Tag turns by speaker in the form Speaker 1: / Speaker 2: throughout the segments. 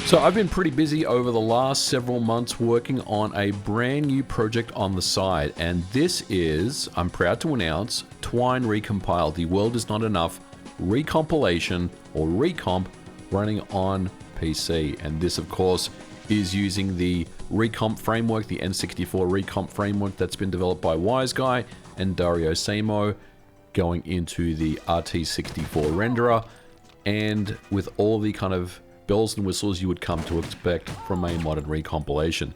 Speaker 1: So I've been pretty busy over the last several months working on a brand new project on the side, and this is, I'm proud to announce, TWINE Recompiled, the World Is Not Enough recompilation or recomp running on PC. And this of course is using the recomp framework, the N64 recomp framework that's been developed by Wiseguy and Dario Samo, going into the RT64 renderer, and with all the kind of bells and whistles you would come to expect from a modern recompilation.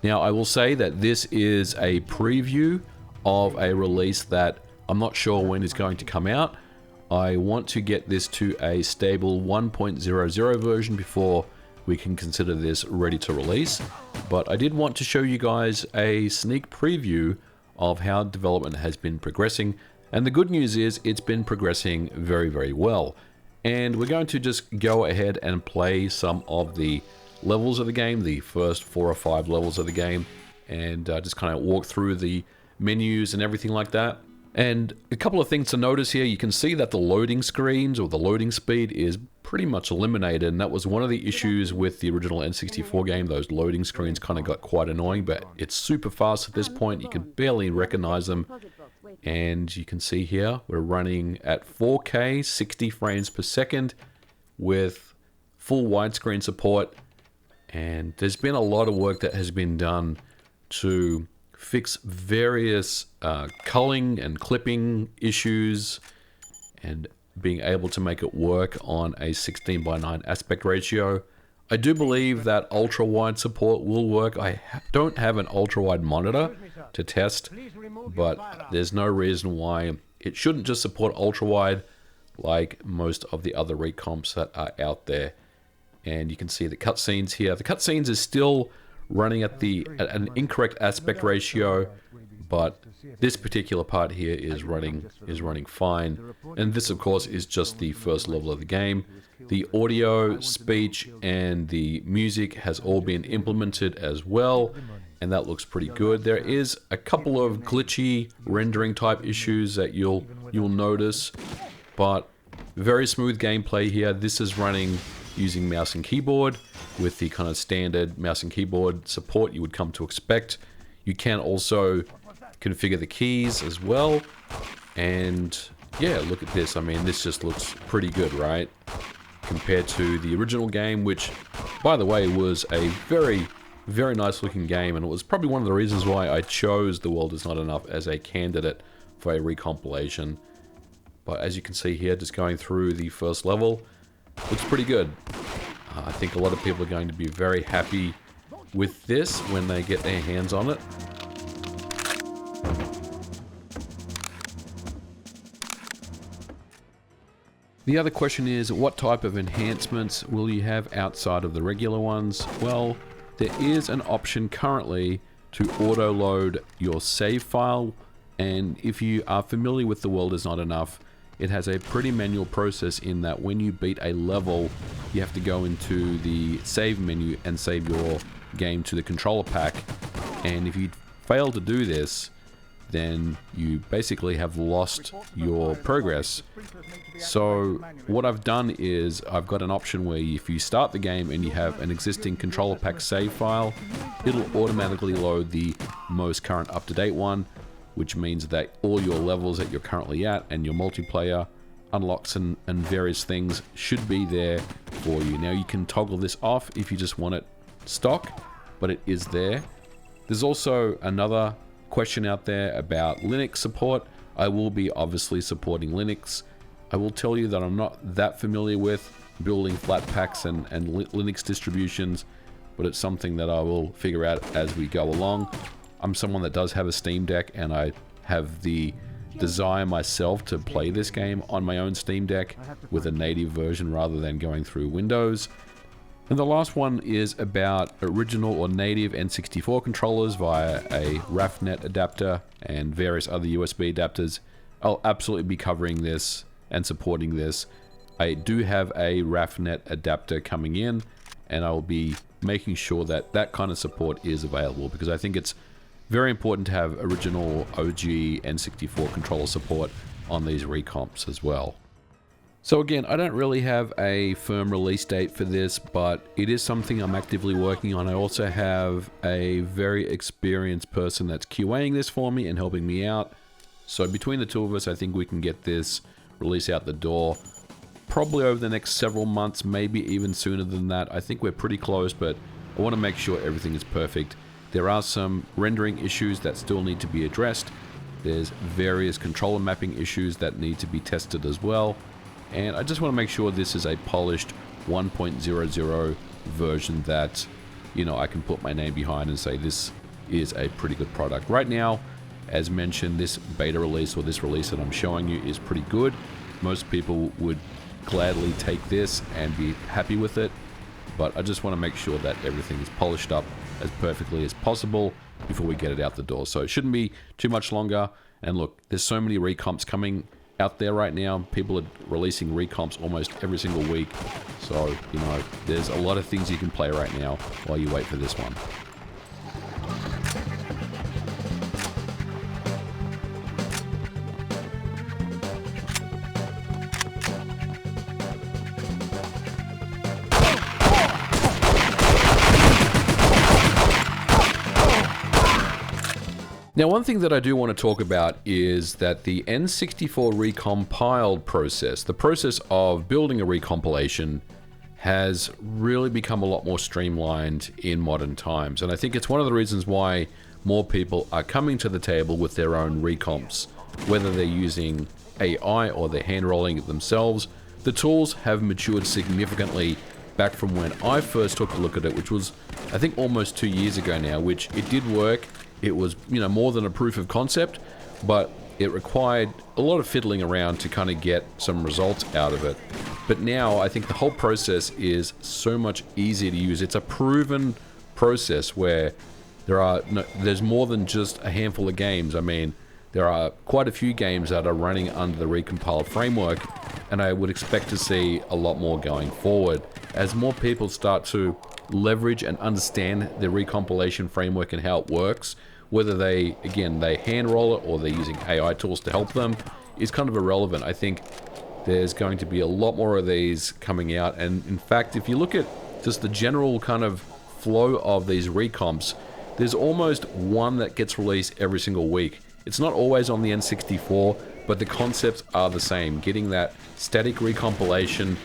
Speaker 1: Now, I will say that this is a preview of a release that I'm not sure when is going to come out. I want to get this to a stable 1.00 version before we can consider this ready to release. But I did want to show you guys a sneak preview of how development has been progressing. And the good news is it's been progressing very, very well. And we're going to just go ahead and play some of the levels of the game, the first 4 or 5 levels of the game, and just kind of walk through the menus and everything like that. And a couple of things to notice here. You can see that the loading screens, or the loading speed, is pretty much eliminated, and that was one of the issues with the original N64 game. Those loading screens kind of got quite annoying, but it's super fast at this point. You can barely recognize them. And you can see here we're running at 4K 60 frames per second with full widescreen support, and there's been a lot of work that has been done to fix various culling and clipping issues and being able to make it work on a 16:9 aspect ratio. I do believe that ultra wide support will work. I don't have an ultra wide monitor to test, but there's no reason why it shouldn't just support ultra wide like most of the other recomps that are out there. And you can see the cutscenes here. The cutscenes is still running at an incorrect aspect ratio, but this particular part here is running fine. And this of course is just the first level of the game. The audio, speech, and the music has all been implemented as well, and that looks pretty good. There is a couple of glitchy rendering type issues that you'll notice, but very smooth gameplay here. This is running using mouse and keyboard with the kind of standard mouse and keyboard support you would come to expect. You can also configure the keys as well, and yeah, look at this. I mean, this just looks pretty good, right? Compared to the original game, which, by the way, was a very, very nice looking game, and it was probably one of the reasons why I chose The World Is Not Enough as a candidate for a recompilation. But as you can see here, just going through the first level, looks pretty good. I think a lot of people are going to be very happy with this when they get their hands on it. The other question is, what type of enhancements will you have outside of the regular ones? Well, there is an option currently to auto-load your save file, and if you are familiar with The World Is Not Enough, it has a pretty manual process in that when you beat a level, you have to go into the save menu and save your game to the controller pack, and if you fail to do this, then you basically have lost your progress. So what I've done is I've got an option where if you start the game and you have an existing controller pack save file, it'll automatically load the most current up-to-date one, which means that all your levels that you're currently at and your multiplayer unlocks and various things should be there for you. Now you can toggle this off if you just want it stock, but it is there. There's also another question out there about Linux support. I will be obviously supporting Linux. I will tell you that I'm not that familiar with building flat packs and Linux distributions, but it's something that I will figure out as we go along. I'm someone that does have a Steam Deck, and I have the desire myself to play this game on my own Steam Deck with a native version rather than going through Windows. And the last one is about original or native N64 controllers via a RAFnet adapter and various other USB adapters. I'll absolutely be covering this and supporting this. I do have a RAFnet adapter coming in, and I will be making sure that that kind of support is available, because I think it's very important to have original OG N64 controller support on these recomps as well. So again, I don't really have a firm release date for this, but it is something I'm actively working on. I also have a very experienced person that's QAing this for me and helping me out. So between the two of us, I think we can get this release out the door probably over the next several months, maybe even sooner than that. I think we're pretty close, but I want to make sure everything is perfect. There are some rendering issues that still need to be addressed. There's various controller mapping issues that need to be tested as well. And I just want to make sure this is a polished 1.00 version that, you know, I can put my name behind and say this is a pretty good product. Right now, as mentioned, this beta release or this release that I'm showing you is pretty good. Most people would gladly take this and be happy with it, but I just want to make sure that everything is polished up as perfectly as possible before we get it out the door. So it shouldn't be too much longer. And look, there's so many recomps coming out there right now. People are releasing recomps almost every single week. So, you know, there's a lot of things you can play right now while you wait for this one. Now, one thing that I do want to talk about is that the N64 Recompiled process, the process of building a recompilation, has really become a lot more streamlined in modern times. And I think it's one of the reasons why more people are coming to the table with their own recomps, whether they're using AI or they're hand rolling it themselves. The tools have matured significantly back from when I first took a look at it, which was, I think, almost 2 years ago now, which it did work. It was, you know, more than a proof of concept, but it required a lot of fiddling around to kind of get some results out of it. But now I think the whole process is so much easier to use. It's a proven process where there's more than just a handful of games. I mean, there are quite a few games that are running under the Recompiled framework, and I would expect to see a lot more going forward as more people start to leverage and understand the recompilation framework and how it works. Whether they hand roll it or they're using AI tools to help them is kind of irrelevant. I think there's going to be a lot more of these coming out. And in fact, if you look at just the general kind of flow of these recomps, there's almost one that gets released every single week. It's not always on the N64, but the concepts are the same. Getting that static recompilation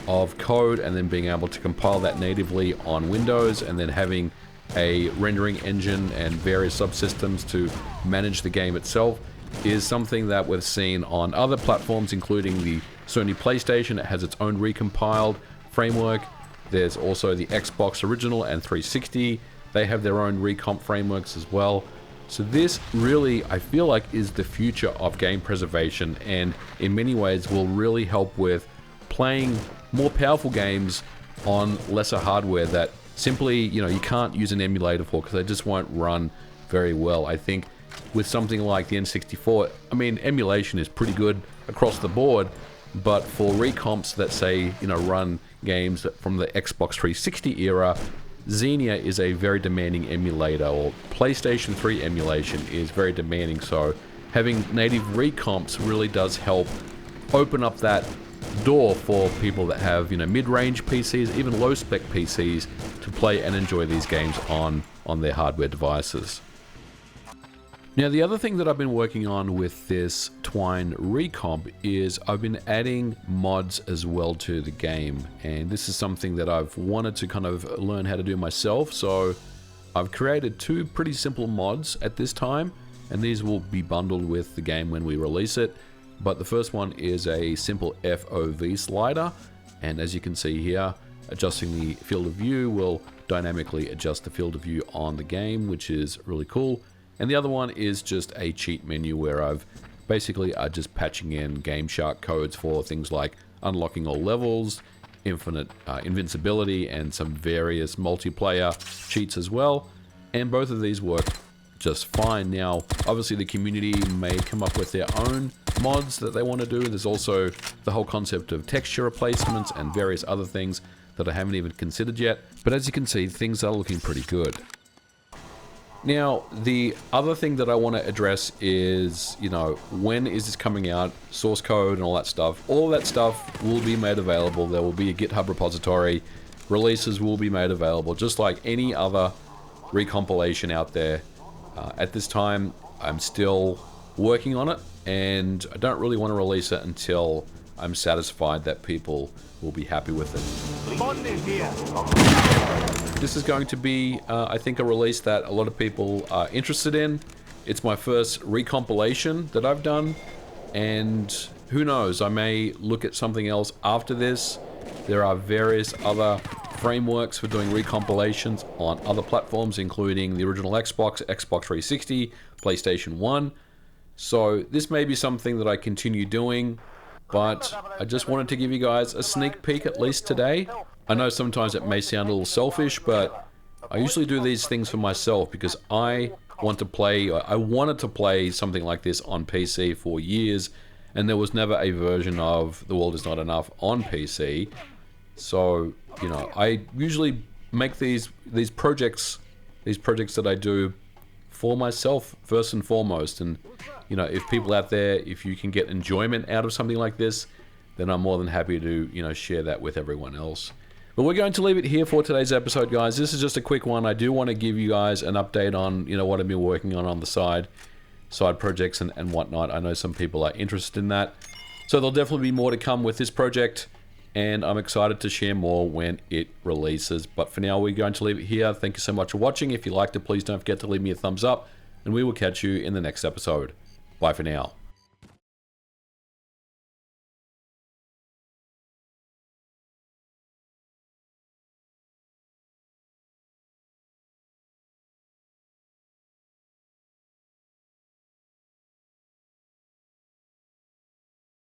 Speaker 1: of code and then being able to compile that natively on Windows and then having a rendering engine and various subsystems to manage the game itself is something that we've seen on other platforms, including the Sony PlayStation. It has its own recompiled framework. There's also the Xbox Original and 360. They have their own recomp frameworks as well. So this really, I feel like, is the future of game preservation, and in many ways will really help with playing more powerful games on lesser hardware that simply, you know, you can't use an emulator for because they just won't run very well. I think with something like the N64, I mean, emulation is pretty good across the board, but for recomps that say, you know, run games from the Xbox 360 era, Xenia is a very demanding emulator, or PlayStation 3 emulation is very demanding. So having native recomps really does help open up that door for people that have, you know, mid-range PCs, even low-spec PCs, to play and enjoy these games on their hardware devices. Now, the other thing that I've been working on with this TWINE Recomp is I've been adding mods as well to the game, and this is something that I've wanted to kind of learn how to do myself. So I've created two pretty simple mods at this time, and these will be bundled with the game when we release it. But the first one is a simple FOV slider, and as you can see here, adjusting the field of view will dynamically adjust the field of view on the game, which is really cool. And the other one is just a cheat menu where I've basically just patching in Game Shark codes for things like unlocking all levels, infinite invincibility, and some various multiplayer cheats as well. And both of these work just fine. Now, obviously the community may come up with their own mods that they want to do. There's also the whole concept of texture replacements and various other things that I haven't even considered yet. But as you can see, things are looking pretty good. Now, the other thing that I want to address is, you know, when is this coming out, source code and all that stuff. All that stuff will be made available. There will be a GitHub repository. Releases will be made available, just like any other recompilation out there. At this time, I'm still working on it, and I don't really want to release it until I'm satisfied that people will be happy with it. This is going to be, I think, a release that a lot of people are interested in. It's my first recompilation that I've done, and who knows, I may look at something else after this. There are various other frameworks for doing recompilations on other platforms, including the original Xbox, Xbox 360, PlayStation 1. So this may be something that I continue doing, but I just wanted to give you guys a sneak peek at least today. I know sometimes it may sound a little selfish, but I usually do these things for myself because I want to play, I wanted to play something like this on PC for years, and there was never a version of The World Is Not Enough on PC. So, you know, I usually make these projects that I do for myself first and foremost. And, you know, if people out there, if you can get enjoyment out of something like this, then I'm more than happy to, you know, share that with everyone else. But we're going to leave it here for today's episode, guys. This is just a quick one. I do want to give you guys an update on, you know, what I've been working on the side projects and whatnot. I know some people are interested in that. So there'll definitely be more to come with this project, and I'm excited to share more when it releases. But for now, we're going to leave it here. Thank you so much for watching. If you liked it, please don't forget to leave me a thumbs up, and we will catch you in the next episode. Bye for now.